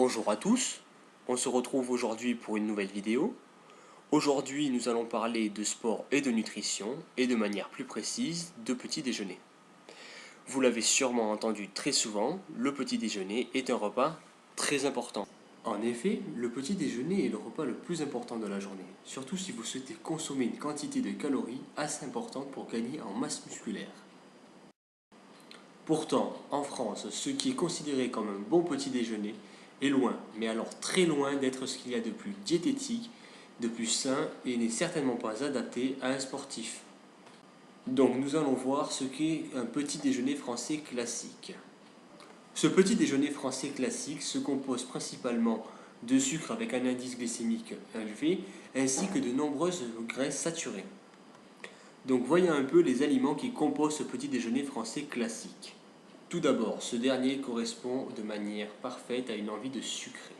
Bonjour à tous, on se retrouve aujourd'hui pour une nouvelle vidéo. Aujourd'hui nous allons parler de sport et de nutrition et de manière plus précise de petit déjeuner. Vous l'avez sûrement entendu très souvent, le petit déjeuner est un repas très important. En effet, le petit déjeuner est le repas le plus important de la journée, surtout si vous souhaitez consommer une quantité de calories assez importante pour gagner en masse musculaire. Pourtant, en France, ce qui est considéré comme un bon petit déjeuner est loin, mais alors très loin d'être ce qu'il y a de plus diététique, de plus sain et n'est certainement pas adapté à un sportif. Donc nous allons voir ce qu'est un petit déjeuner français classique. Ce petit déjeuner français classique se compose principalement de sucre avec un indice glycémique élevé ainsi que de nombreuses graisses saturées. Donc voyons un peu les aliments qui composent ce petit déjeuner français classique. Tout d'abord, ce dernier correspond de manière parfaite à une envie de sucrer.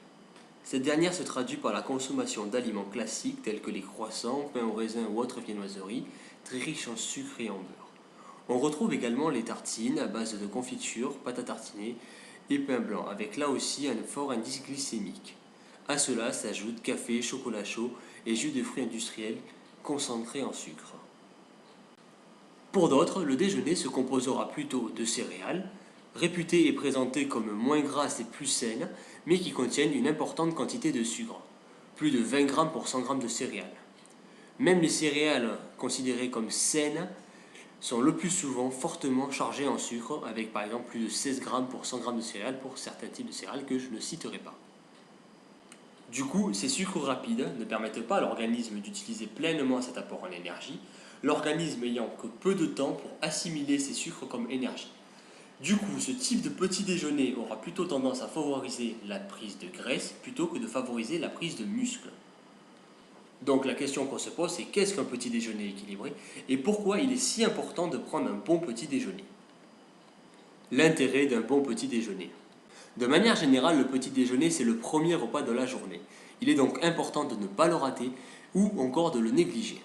Cette dernière se traduit par la consommation d'aliments classiques tels que les croissants, pain au raisin ou autres viennoiseries, très riches en sucre et en beurre. On retrouve également les tartines à base de confiture, pâte à tartiner et pain blanc, avec là aussi un fort indice glycémique. À cela s'ajoutent café, chocolat chaud et jus de fruits industriels concentrés en sucre. Pour d'autres, le déjeuner se composera plutôt de céréales, réputées et présentées comme moins grasses et plus saines, mais qui contiennent une importante quantité de sucre, plus de 20 grammes pour 100 grammes de céréales. Même les céréales considérées comme saines sont le plus souvent fortement chargées en sucre, avec par exemple plus de 16 grammes pour 100 grammes de céréales pour certains types de céréales que je ne citerai pas. Du coup, ces sucres rapides ne permettent pas à l'organisme d'utiliser pleinement cet apport en énergie, l'organisme ayant que peu de temps pour assimiler ces sucres comme énergie. Du coup, ce type de petit déjeuner aura plutôt tendance à favoriser la prise de graisse plutôt que de favoriser la prise de muscle. Donc la question qu'on se pose, c'est qu'est-ce qu'un petit déjeuner équilibré et pourquoi il est si important de prendre un bon petit déjeuner? L'intérêt d'un bon petit déjeuner. De manière générale, le petit déjeuner, c'est le premier repas de la journée. Il est donc important de ne pas le rater ou encore de le négliger.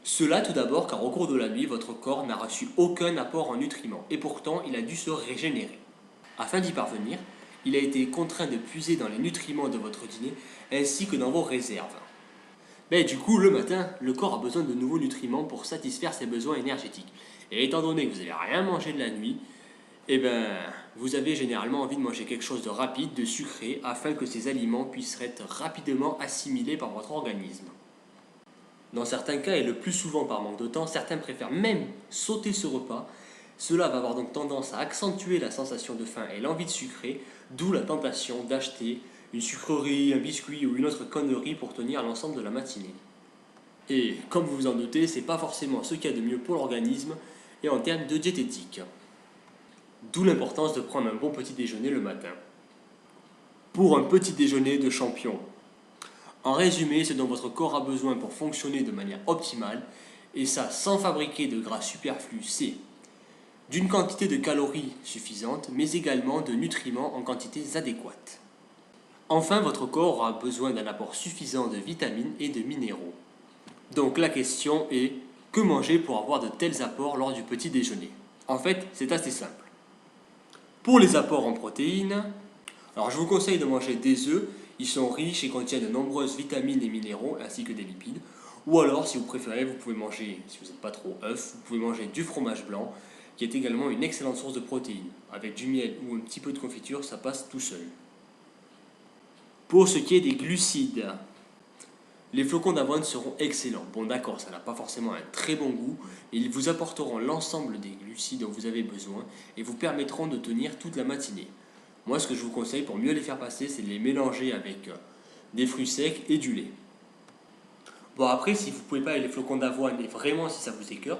Cela tout d'abord car au cours de la nuit, votre corps n'a reçu aucun apport en nutriments et pourtant il a dû se régénérer. Afin d'y parvenir, il a été contraint de puiser dans les nutriments de votre dîner ainsi que dans vos réserves. Mais du coup, le matin, le corps a besoin de nouveaux nutriments pour satisfaire ses besoins énergétiques. Et étant donné que vous n'avez rien mangé de la nuit, vous avez généralement envie de manger quelque chose de rapide, de sucré, afin que ces aliments puissent être rapidement assimilés par votre organisme. Dans certains cas, et le plus souvent par manque de temps, certains préfèrent même sauter ce repas. Cela va avoir donc tendance à accentuer la sensation de faim et l'envie de sucrer, d'où la tentation d'acheter une sucrerie, un biscuit ou une autre connerie pour tenir l'ensemble de la matinée. Et comme vous vous en doutez, c'est pas forcément ce qu'il y a de mieux pour l'organisme et en termes de diététique. D'où l'importance de prendre un bon petit déjeuner le matin. Pour un petit déjeuner de champion. En résumé, ce dont votre corps a besoin pour fonctionner de manière optimale, et ça sans fabriquer de gras superflus, c'est d'une quantité de calories suffisante, mais également de nutriments en quantités adéquates. Enfin, votre corps aura besoin d'un apport suffisant de vitamines et de minéraux. Donc la question est, que manger pour avoir de tels apports lors du petit déjeuner? En fait, c'est assez simple. Pour les apports en protéines, alors je vous conseille de manger des œufs, ils sont riches et contiennent de nombreuses vitamines et minéraux ainsi que des lipides. Ou alors, si vous préférez, vous pouvez manger, si vous n'êtes pas trop œuf, vous pouvez manger du fromage blanc, qui est également une excellente source de protéines. Avec du miel ou un petit peu de confiture, ça passe tout seul. Pour ce qui est des glucides, les flocons d'avoine seront excellents. Bon d'accord, ça n'a pas forcément un très bon goût, mais ils vous apporteront l'ensemble des glucides dont vous avez besoin et vous permettront de tenir toute la matinée. Moi, ce que je vous conseille pour mieux les faire passer, c'est de les mélanger avec des fruits secs et du lait. Bon après, si vous ne pouvez pas avec les flocons d'avoine et vraiment si ça vous écœure,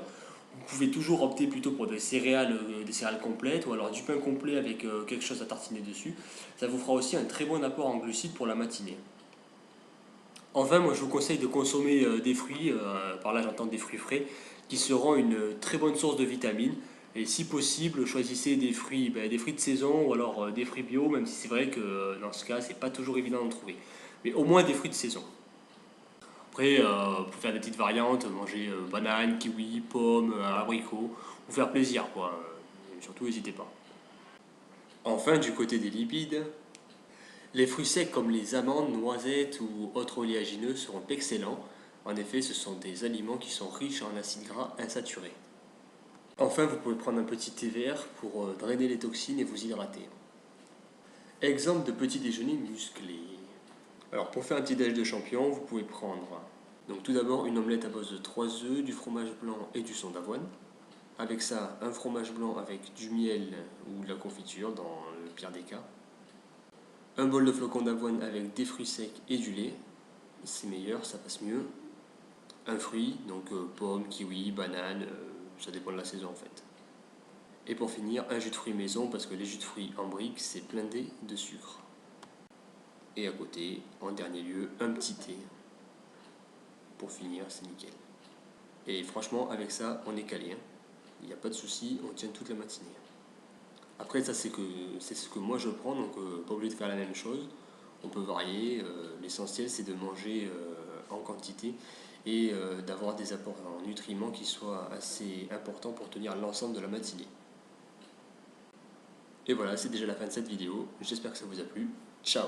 vous pouvez toujours opter plutôt pour des céréales complètes ou alors du pain complet avec quelque chose à tartiner dessus. Ça vous fera aussi un très bon apport en glucides pour la matinée. Enfin, moi je vous conseille de consommer des fruits, par là j'entends des fruits frais, qui seront une très bonne source de vitamines. Et si possible, choisissez des fruits de saison ou alors des fruits bio, même si c'est vrai que dans ce cas, c'est pas toujours évident d'en trouver. Mais au moins des fruits de saison. Après, pour faire des petites variantes, manger bananes, kiwis, pommes, abricots, vous faire plaisir quoi. Et surtout, n'hésitez pas. Enfin, du côté des lipides, Les fruits secs comme les amandes, noisettes ou autres oléagineux seront excellents. En effet, ce sont des aliments qui sont riches en acides gras insaturés. Enfin, vous pouvez prendre un petit thé vert pour drainer les toxines et vous hydrater. Exemple de petit déjeuner musclé. Alors pour faire un petit déj de champion, vous pouvez prendre donc tout d'abord une omelette à base de 3 œufs, du fromage blanc et du son d'avoine. Avec ça, un fromage blanc avec du miel ou de la confiture dans le pire des cas. Un bol de flocons d'avoine avec des fruits secs et du lait. C'est meilleur, ça passe mieux. Un fruit, donc pomme, kiwi, banane, ça dépend de la saison en fait. Et pour finir, un jus de fruits maison parce que les jus de fruits en briques c'est blindé de sucre. Et à côté, en dernier lieu, un petit thé. Pour finir, c'est nickel. Et franchement, avec ça, on est calé. Il n'y a pas de souci, on tient toute la matinée. Après, ça c'est ce que moi je prends, donc pas obligé de faire la même chose. On peut varier. L'essentiel c'est de manger en quantité et d'avoir des apports en nutriments qui soient assez importants pour tenir l'ensemble de la matinée. Et voilà, c'est déjà la fin de cette vidéo. J'espère que ça vous a plu. Ciao!